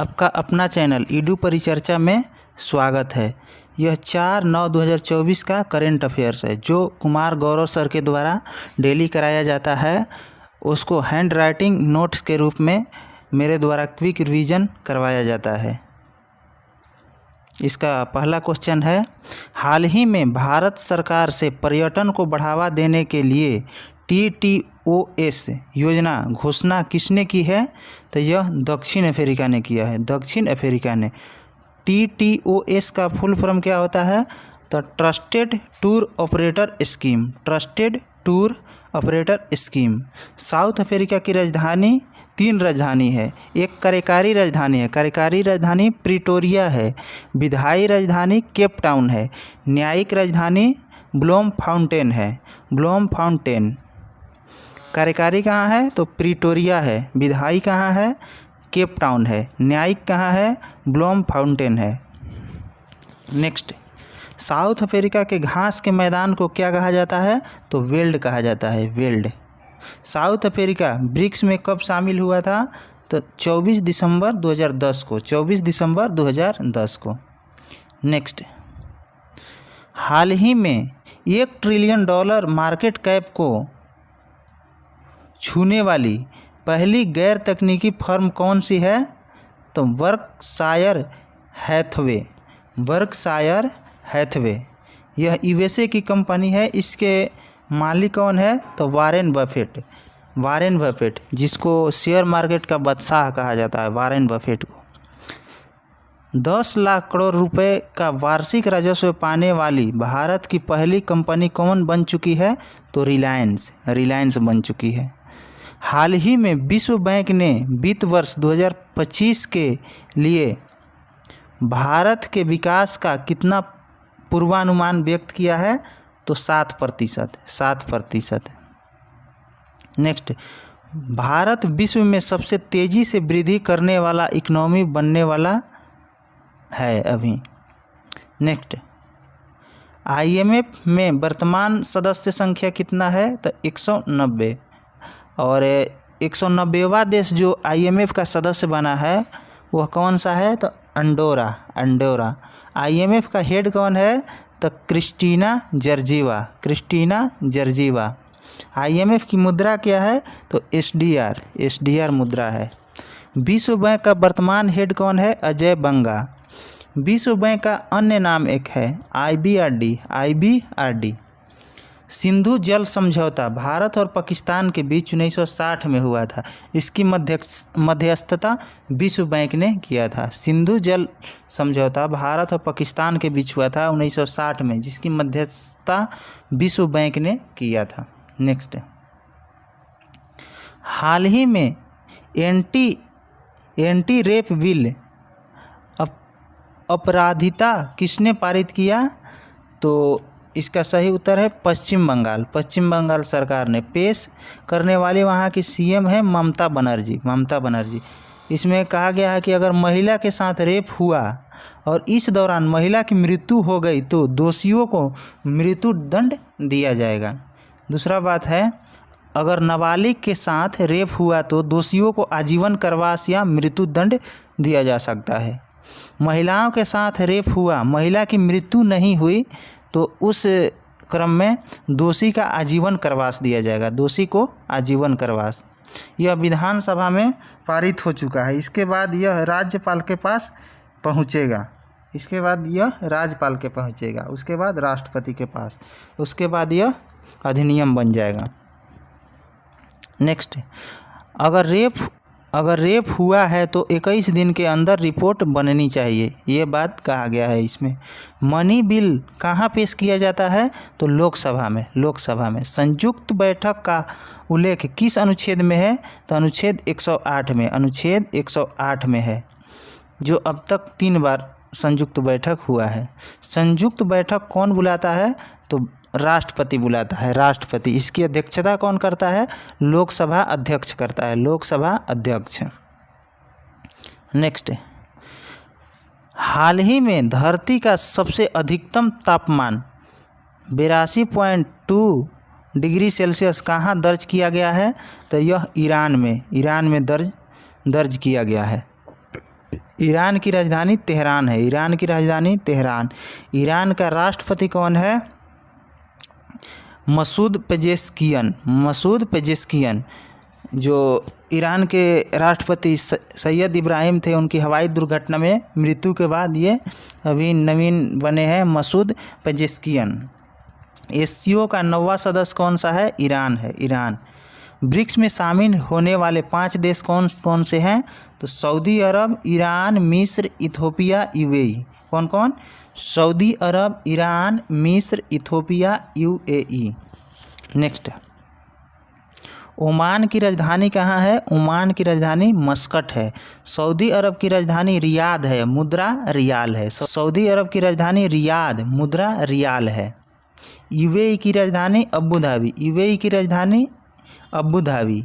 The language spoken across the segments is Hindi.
आपका अपना चैनल ईडू परिचर्चा में स्वागत है। यह 4/9/2024 का करेंट अफेयर्स है जो कुमार गौरव सर के द्वारा डेली कराया जाता है। उसको हैंड राइटिंग नोट्स के रूप में मेरे द्वारा क्विक रिवीजन करवाया जाता है। इसका पहला क्वेश्चन है, हाल ही में भारत सरकार से पर्यटन को बढ़ावा देने के लिए TTOS योजना घोषणा किसने की है? तो यह दक्षिण अफ्रीका ने किया है। दक्षिण अफ्रीका ने। TTOS का फुल फॉर्म क्या होता है? तो trusted tour operator scheme. Trusted tour operator scheme. South Africa की राजधानी 3 राजधानी है। एक कार्यकारी राजधानी है, कार्यकारी राजधानी प्रिटोरिया है। विधायी राजधानी केप टाउन है। न्यायिक राजधानी ब्लोमफाउंटेन है। ब्लोमफाउंटेन। कार्यकारी कहाँ है? तो प्रिटोरिया है। विधायी कहाँ है? केप टाउन है। न्यायिक कहाँ है? ब्लोमफाउंटेन है। नेक्स्ट, साउथ अफ्रीका के घास के मैदान को क्या कहा जाता है? तो वेल्ड कहा जाता है। वेल्ड। साउथ अफ्रीका ब्रिक्स में कब शामिल हुआ था? तो 24 दिसंबर 2010 को। 24 दिसंबर 2010 को। नेक्स्ट, हाल ही में $1 ट्रिलियन मार्केट कैप को छूने वाली पहली गैर तकनीकी फर्म कौन सी है? तो बर्कशायर हैथवे। Berkshire Hathaway. यह USA की कंपनी है। इसके मालिक कौन है? तो वारेन बफेट। वारेन बफेट, जिसको शेयर मार्केट का बादशाह कहा जाता है, वारेन बफेट को। 10 लाख करोड़ रुपए का वार्षिक राजस्व पाने वाली भारत की पहली कंपनी कौन बन चुकी है? तो रिलायंस। रिलायंस बन चुकी है। हाल ही में विश्व बैंक ने वित्त वर्ष 2025 के लिए भारत के विकास का कितना पूर्वानुमान व्यक्त किया है? तो 7%। 7%। नेक्स्ट, भारत विश्व में सबसे तेज़ी से वृद्धि करने वाला इकोनॉमी बनने वाला है अभी। नेक्स्ट, IMF में वर्तमान सदस्य संख्या कितना है? तो 190। और 190वां देश जो IMF का सदस्य बना है वह कौन सा है? तो अंडोरा। अंडोरा। IMF का हेड कौन है? तो क्रिस्टीना जर्जीवा। क्रिस्टीना जर्जीवा। IMF की मुद्रा क्या है? तो SDR। SDR मुद्रा है। विश्व बैंक का वर्तमान हेड कौन है? अजय बंगा। विश्व बैंक का अन्य नाम एक है IBRD। IBRD। सिंधु जल समझौता भारत और पाकिस्तान के बीच 1960 में हुआ था। इसकी मध्यस्थता विश्व बैंक ने किया था। सिंधु जल समझौता भारत और पाकिस्तान के बीच हुआ था 1960 में, जिसकी मध्यस्थता विश्व बैंक ने किया था। नेक्स्ट, हाल ही में एंटी रेप बिल अपराधिता किसने पारित किया? तो इसका सही उत्तर है पश्चिम बंगाल। पश्चिम बंगाल सरकार ने। पेश करने वाली वहाँ की CM है ममता बनर्जी। ममता बनर्जी। इसमें कहा गया है कि अगर महिला के साथ रेप हुआ और इस दौरान महिला की मृत्यु हो गई तो दोषियों को मृत्यु दंड दिया जाएगा। दूसरा बात है, अगर नाबालिग के साथ रेप हुआ तो दोषियों को आजीवन कारावास या मृत्यु दंड दिया जा सकता है। महिलाओं के साथ रेप हुआ, महिला की मृत्यु नहीं हुई तो उस क्रम में दोषी का आजीवन कारावास दिया जाएगा। दोषी को आजीवन कारावास। यह विधानसभा में पारित हो चुका है। इसके बाद यह राज्यपाल के पास पहुंचेगा। इसके बाद यह राज्यपाल के पहुंचेगा, उसके बाद राष्ट्रपति के पास, उसके बाद यह अधिनियम बन जाएगा। नेक्स्ट, अगर रेप हुआ है तो 21 दिन के अंदर रिपोर्ट बननी चाहिए। ये बात कहा गया है इसमें। मनी बिल कहाँ पेश किया जाता है? तो लोकसभा में। लोकसभा में। संयुक्त बैठक का उल्लेख किस अनुच्छेद में है? तो अनुच्छेद 108 में। अनुच्छेद 108 में है, जो अब तक 3 बार संयुक्त बैठक हुआ है। संयुक्त बैठक कौन बुलाता है? तो राष्ट्रपति बुलाता है। राष्ट्रपति। इसकी अध्यक्षता कौन करता है? लोकसभा अध्यक्ष करता है। लोकसभा अध्यक्ष। नेक्स्ट, हाल ही में धरती का सबसे अधिकतम तापमान 82.2 डिग्री सेल्सियस कहाँ दर्ज किया गया है? तो यह ईरान में। ईरान में दर्ज किया गया है। ईरान की राजधानी तेहरान है। ईरान की राजधानी तेहरान। ईरान का राष्ट्रपति कौन है? मसूद पेजेस्कियन। मसूद पेजेस्कियन जो ईरान के राष्ट्रपति सैयद इब्राहिम थे, उनकी हवाई दुर्घटना में मृत्यु के बाद ये अभी नवीन बने हैं मसूद पेजेस्कियन। एससीओ का 9वां सदस्य कौन सा है? ईरान है। ईरान। ब्रिक्स में शामिल होने वाले 5 देश कौन कौन से हैं? तो सऊदी अरब, ईरान, मिस्र, इथोपिया, यूएई। कौन कौन? सऊदी अरब, ईरान, मिस्र, इथोपिया, यूएई। नेक्स्ट, ओमान की राजधानी कहाँ है? ओमान की राजधानी मस्कट है। सऊदी अरब की राजधानी रियाद है, मुद्रा रियाल है। सऊदी अरब की राजधानी रियाद, मुद्रा रियाल है। यूएई की राजधानी अबू धाबी। यूएई की राजधानी अबू धाबी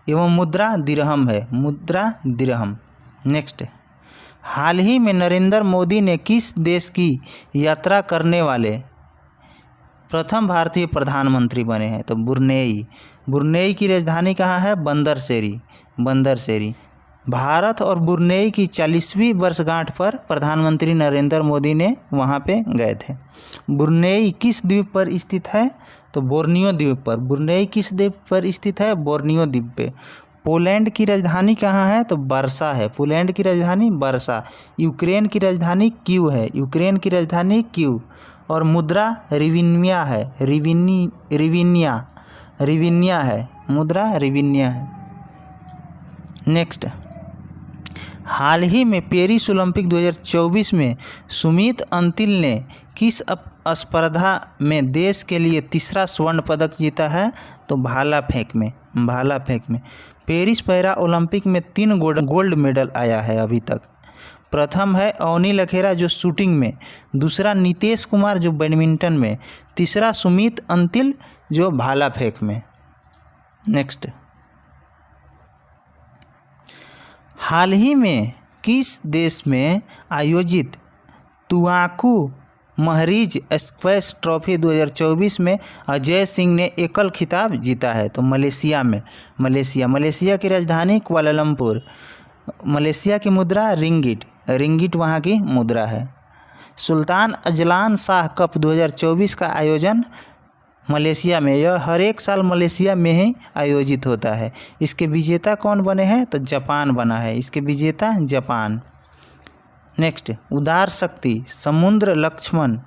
एवं मुद्रा दिरहम है, मुद्रा दिरहम। नेक्स्ट, हाल ही में नरेंद्र मोदी ने किस देश की यात्रा करने वाले प्रथम भारतीय प्रधानमंत्री बने हैं? तो ब्रुनेई। ब्रुनेई की राजधानी कहाँ है? बंदरसेरी। बंदरसेरी। भारत और ब्रुनेई की 40वीं वर्षगांठ पर प्रधानमंत्री नरेंद्र मोदी ने वहाँ पे गए थे। ब्रुनेई किस द्वीप पर स्थित है? तो बोर्नियो द्वीप पर। ब्रुनेई किस द्वीप पर स्थित है? बोर्नियो द्वीप पे। पोलैंड की राजधानी कहाँ है? तो वर्सा है। पोलैंड की राजधानी वर्सा। यूक्रेन की राजधानी कीव है। यूक्रेन की राजधानी कीव। और मुद्रा रिविनिया है। रिविनिया है। मुद्रा रिविनिया है। नेक्स्ट, हाल ही में पेरिस ओलंपिक 2024 में सुमित अंतिल ने किस स्पर्धा में देश के लिए 3रा स्वर्ण पदक जीता है? तो भाला फेंक में। भाला फेंक में। पेरिस पैरा ओलंपिक में 3 गोल्ड मेडल आया है अभी तक। प्रथम है अवनी लखेरा जो शूटिंग में, दूसरा नीतीश कुमार जो बैडमिंटन में, तीसरा सुमित अंतिल जो भाला फेंक में। नेक्स्ट, हाल ही में किस देश में आयोजित तुआकू महरीज स्क्वैश ट्रॉफी 2024 में अजय सिंह ने एकल खिताब जीता है? तो मलेशिया में। मलेशिया की राजधानी कुआलालंपुर। मलेशिया की मुद्रा रिंगिट। रिंगिट वहाँ की मुद्रा है। सुल्तान अजलान शाह कप 2024 का आयोजन मलेशिया में, यह हर एक साल मलेशिया में ही आयोजित होता है। इसके विजेता कौन बने हैं? तो जापान बना है। इसके विजेता जापान। नेक्स्ट, उदार शक्ति समुद्र लक्ष्मण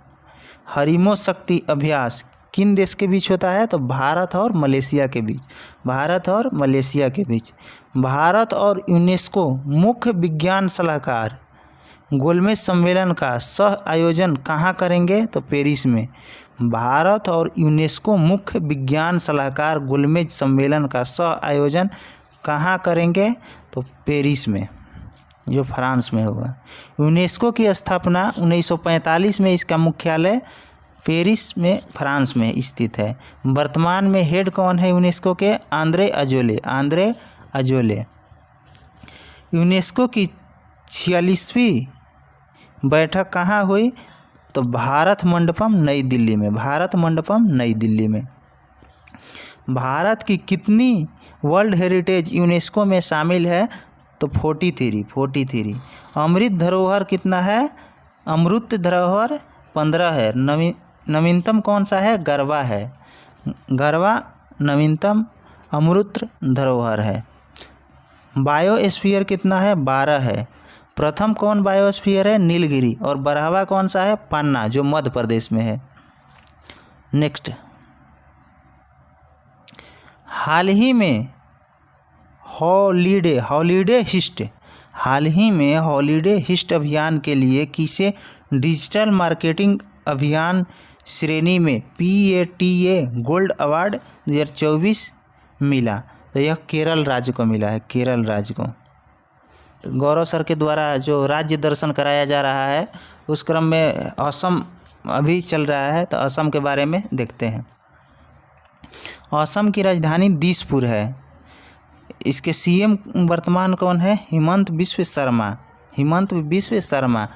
हरिमो शक्ति अभ्यास किन देश के बीच होता है? तो भारत और मलेशिया के बीच। भारत और मलेशिया के बीच। भारत और यूनेस्को मुख्य विज्ञान सलाहकार गोलमेज सम्मेलन का सह आयोजन कहाँ करेंगे? तो पेरिस में। भारत और यूनेस्को मुख्य विज्ञान सलाहकार गोलमेज सम्मेलन का सह आयोजन कहाँ करेंगे? तो पेरिस में, जो फ्रांस में होगा। यूनेस्को की स्थापना 1945 में, इसका मुख्यालय पेरिस में फ्रांस में स्थित है। वर्तमान में हेड कौन है यूनेस्को के? Andre Azoulay. यूनेस्को की 46वीं बैठक कहाँ हुई? तो भारत मंडपम नई दिल्ली में। भारत मंडपम नई दिल्ली में। भारत की कितनी वर्ल्ड हेरिटेज यूनेस्को में शामिल है? तो 43। अमृत धरोहर कितना है? अमृत धरोहर 15 है। नवीनतम कौन सा है? गरवा है। गरवा नवीनतम अमृत धरोहर है। बायोस्फीयर कितना है? 12 है। प्रथम कौन बायोस्फीयर है? नीलगिरी। और 12वां कौन सा है? पन्ना, जो मध्य प्रदेश में है। नेक्स्ट, हाल ही में हॉलीडे हिस्ट अभियान के लिए किसे डिजिटल मार्केटिंग अभियान श्रेणी में PATA गोल्ड अवार्ड 2024 मिला? तो यह केरल राज्य को मिला है। केरल राज्य को। तो गौरव सर के द्वारा जो राज्य दर्शन कराया जा रहा है, उस क्रम में असम अभी चल रहा है, तो असम के बारे में देखते हैं। असम की राजधानी दिसपुर है। इसके CM वर्तमान कौन है? हिमंत बिस्व शर्मा।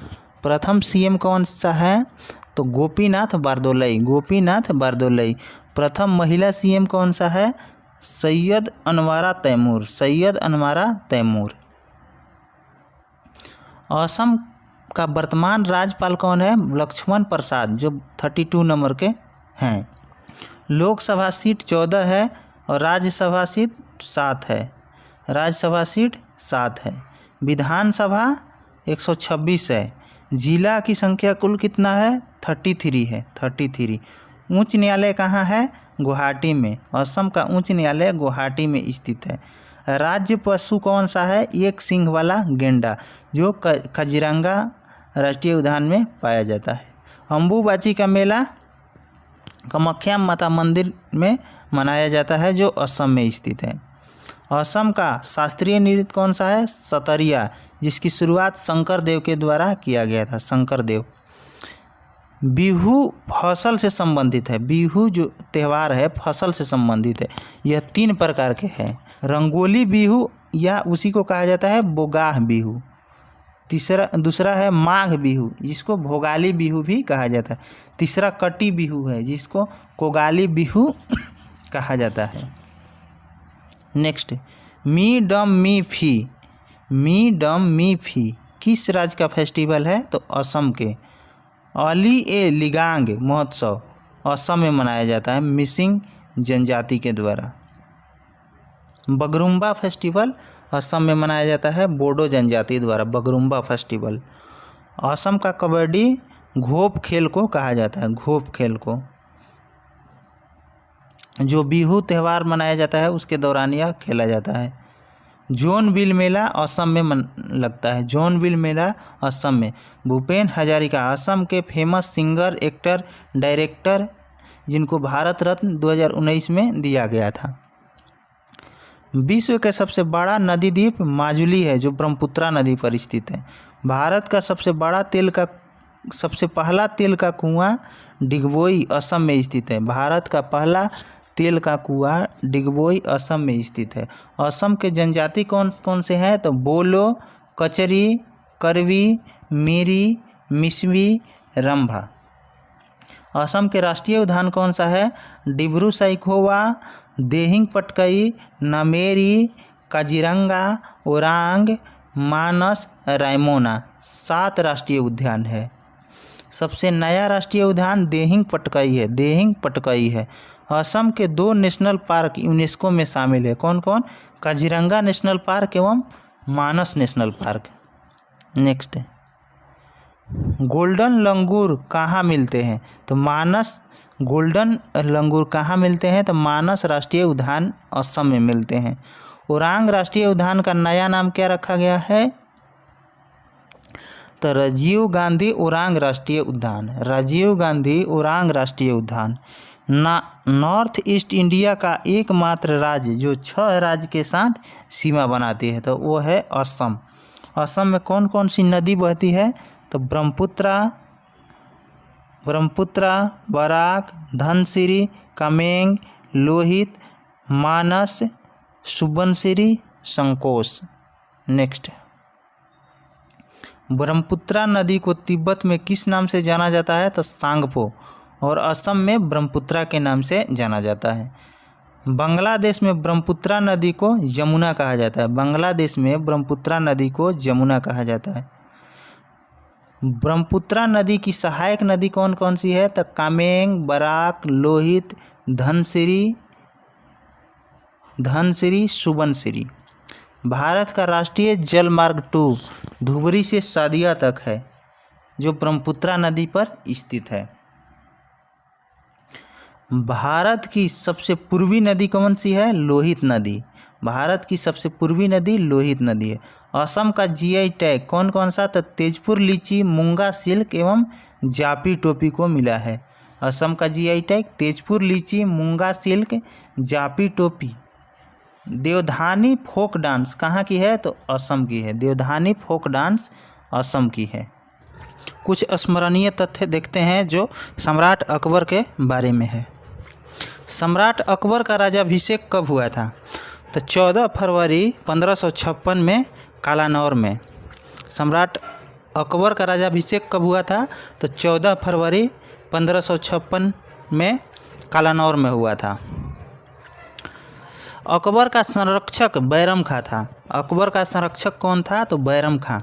प्रथम CM कौन सा है? तो गोपीनाथ बारदोलई। प्रथम महिला CM कौन सा है? सैयद अनवारा तैमूर। असम का वर्तमान राज्यपाल कौन है? लक्ष्मण प्रसाद, जो 32 नंबर के हैं। लोकसभा सीट 14 है और राज्यसभा सीट 7 है। राज्यसभा सीट 7 है। विधानसभा 126 है। जिला की संख्या कुल कितना है? 33 है। 33। उच्च न्यायालय कहाँ है? गुवाहाटी में। असम का उच्च न्यायालय गुवाहाटी में स्थित है। राज्य पशु कौन सा है? एक सींग वाला गेंडा, जो काजीरंगा राष्ट्रीय उद्यान में पाया जाता है। अम्बुबाची का मेला कामाख्या माता मंदिर में मनाया जाता है, जो असम में स्थित है। असम का शास्त्रीय नृत्य कौन सा है? सतरिया, जिसकी शुरुआत शंकर देव के द्वारा किया गया था। शंकर देव। बिहू फसल से संबंधित है। बिहू जो त्यौहार है फसल से संबंधित है। यह 3 प्रकार के हैं। रंगोली बिहू या उसी को कहा जाता है बोगाह बिहू। दूसरा है माघ बिहू, जिसको भोगाली बिहू भी कहा जाता है। तीसरा कटी बिहू है, जिसको कोगाली बिहू कहा जाता है। नेक्स्ट, मी डम मी फी। मी डम मी फी किस राज्य का फेस्टिवल है? तो असम के। अली ए लिगांग महोत्सव असम में मनाया जाता है मिसिंग जनजाति के द्वारा। बगरुम्बा फेस्टिवल असम में मनाया जाता है बोडो जनजाति द्वारा। बगरुम्बा फेस्टिवल। असम का कबड्डी घोप खेल को कहा जाता है। घोप खेल को, जो बिहू त्यौहार मनाया जाता है उसके दौरान यह खेला जाता है। जोनबिल मेला असम में लगता है। जोनबिल मेला असम में। भूपेन हजारिका असम के फेमस सिंगर, एक्टर, डायरेक्टर, जिनको भारत रत्न 2019 में दिया गया था। विश्व का सबसे बड़ा नदी द्वीप माजुली है, जो ब्रह्मपुत्रा नदी पर स्थित है। भारत का सबसे पहला तेल का कुआं डिगबोई असम में स्थित है। भारत का पहला तेल का कुआं डिगबोई असम में स्थित है। असम के जनजाति कौन कौन से हैं? तो बोलो, कचरी, करवी, मिरी, मिसमी, रंभा। असम के राष्ट्रीय उद्यान कौन सा है? डिब्रू सैखोवा, देहिंग पटकई, नामेरी, काजीरंगा, ओरांग, मानस, रायमोना। 7 राष्ट्रीय उद्यान है। सबसे नया राष्ट्रीय उद्यान देहिंग पटकई है। देहिंग पटकई है। असम के 2 नेशनल पार्क यूनेस्को में शामिल है। कौन कौन? काजीरंगा नेशनल पार्क एवं मानस नेशनल पार्क। नेक्स्ट, गोल्डन लंगूर कहाँ मिलते हैं? तो मानस। गोल्डन लंगूर कहाँ मिलते हैं? तो मानस राष्ट्रीय उद्यान असम में मिलते हैं। ओरांग राष्ट्रीय उद्यान का नया नाम क्या रखा गया है? तो राजीव गांधी ओरांग राष्ट्रीय उद्यान। राजीव गांधी ओरांग राष्ट्रीय उद्यान। नॉर्थ ईस्ट इंडिया का एकमात्र राज्य जो 6 राज्य के साथ सीमा बनाती है, तो वो है असम। असम में कौन कौन सी नदी बहती है? तो ब्रह्मपुत्रा, बराक, धनसिरी, कामेंग, लोहित, मानस, सुबनसिरी, संकोश। नेक्स्ट, ब्रह्मपुत्रा नदी को तिब्बत में किस नाम से जाना जाता है? तो सांगपो। और असम में ब्रह्मपुत्रा के नाम से जाना जाता है। बांग्लादेश में ब्रह्मपुत्रा नदी को यमुना कहा जाता है। बांग्लादेश में ब्रह्मपुत्रा नदी को यमुना कहा जाता है। ब्रह्मपुत्रा नदी की सहायक नदी कौन कौन सी है? तो कामेंग, बराक, लोहित, धनसिरी, सुबनसिरी। भारत का राष्ट्रीय जल मार्ग 2 धुबरी से सादिया तक है, जो ब्रह्मपुत्रा नदी पर स्थित है। भारत की सबसे पूर्वी नदी कौन सी है? लोहित नदी। भारत की सबसे पूर्वी नदी लोहित नदी है। असम का जीआई टैग कौन कौन सा? तो तेजपुर लीची, मूंगा सिल्क एवं जापी टोपी को मिला है। असम का जीआई टैग तेजपुर लीची, मूंगा सिल्क, जापी टोपी। देवधानी फोक डांस कहाँ की है? तो असम की है। देवधानी फोक डांस असम की है। कुछ स्मरणीय तथ्य देखते हैं जो सम्राट अकबर के बारे में है। सम्राट अकबर का राज्याभिषेक कब हुआ था? तो 14 फरवरी 1556 में कालानौर में। सम्राट अकबर का राज्याभिषेक कब हुआ था? तो 14 फरवरी 1556 में कालानौर में हुआ था। अकबर का संरक्षक बैरम खां था। अकबर का संरक्षक कौन था? तो बैरम खां।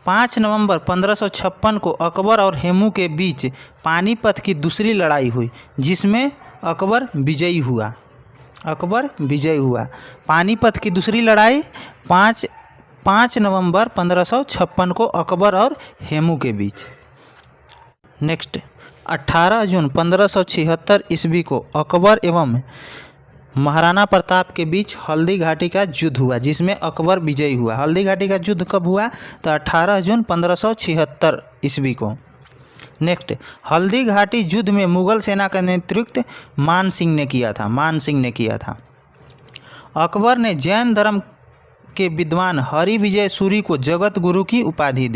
5 नवंबर 1556 को अकबर और हेमू के बीच पानीपत की दूसरी लड़ाई हुई, जिसमें अकबर विजयी हुआ। पानीपत की दूसरी लड़ाई 5 नवंबर 1556 को अकबर और हेमू के बीच। नेक्स्ट, 18 जून 1576 ईस्वी को अकबर एवं महाराणा प्रताप के बीच हल्दी घाटी का युद्ध हुआ, जिसमें अकबर विजयी हुआ। हल्दी घाटी का युद्ध कब हुआ? तो 18 जून 1576 ईस्वी को। नेक्स्ट, हल्दी घाटी युद्ध में मुगल सेना का नेतृत्व मान सिंह ने किया था। अकबर ने जैन धर्म के विद्वान हरि विजय सूरी को जगत गुरु की उपाधि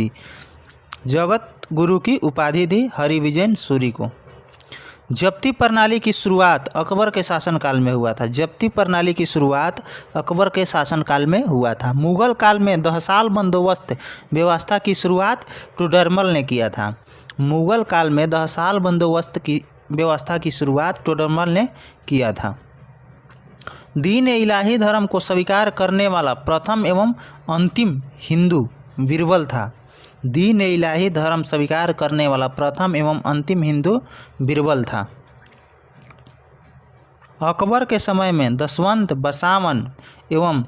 दी हरि विजय सूरी को। जब्ती प्रणाली की शुरुआत अकबर के शासनकाल में हुआ था। मुगल काल में दहसाल बंदोबस्त व्यवस्था की शुरुआत टोडरमल ने किया था। दीन ए इलाही धर्म को स्वीकार करने वाला प्रथम एवं अंतिम हिंदू बीरबल था। अकबर के समय में दशवंत, बसावन एवं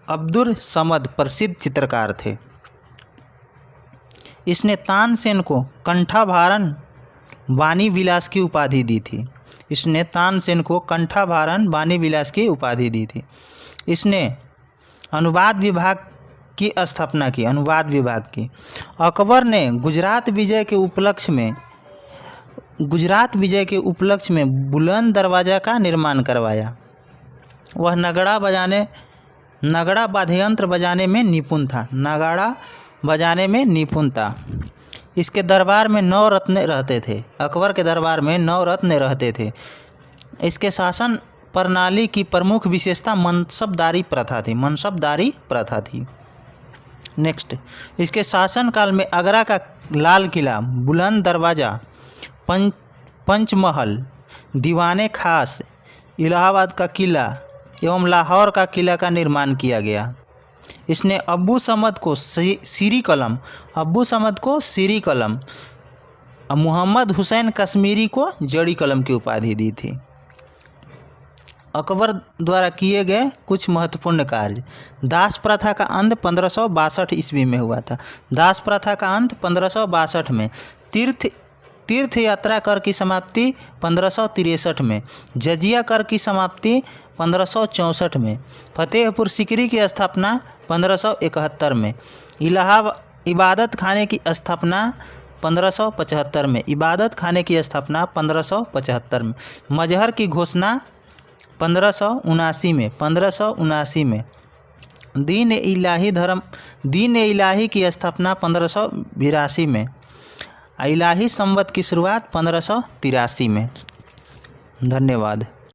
अब्दुल समद प्रसिद्ध चित्रकार थे। इसने तानसेन को कंठाभारण वाणी विलास की उपाधि दी थी। इसने अनुवाद विभाग की स्थापना की। अकबर ने गुजरात विजय के उपलक्ष्य में बुलंद दरवाज़ा का निर्माण करवाया। वह नगाड़ा वाद्ययंत्र बजाने में निपुण था। इसके दरबार में 9 रत्न रहते थे। अकबर के दरबार में 9 रत्न रहते थे। इसके शासन प्रणाली की प्रमुख विशेषता मनसबदारी प्रथा थी। नेक्स्ट, इसके शासनकाल में आगरा का लाल किला, बुलंद दरवाज़ा, पंचमहल, दीवाने खास, इलाहाबाद का किला एवं लाहौर का किला का निर्माण किया गया। इसने अब्बू समद को सीरी कलम, मोहम्मद हुसैन कश्मीरी को जड़ी कलम की उपाधि दी थी। अकबर द्वारा किए गए कुछ महत्वपूर्ण कार्य। दास प्रथा का अंत 1562 ईस्वी में हुआ था। 1562 में। तीर्थ यात्रा कर की समाप्ति 1563 में। जजिया कर की समाप्ति 1564 में। फतेहपुर सीकरी की स्थापना 1571 में। इबादत खाने की स्थापना 1575 में। मजहर की घोषणा 1579 में। दीन ए इलाही की स्थापना 1582 में। इलाही संवत की शुरुआत 1583 में। धन्यवाद।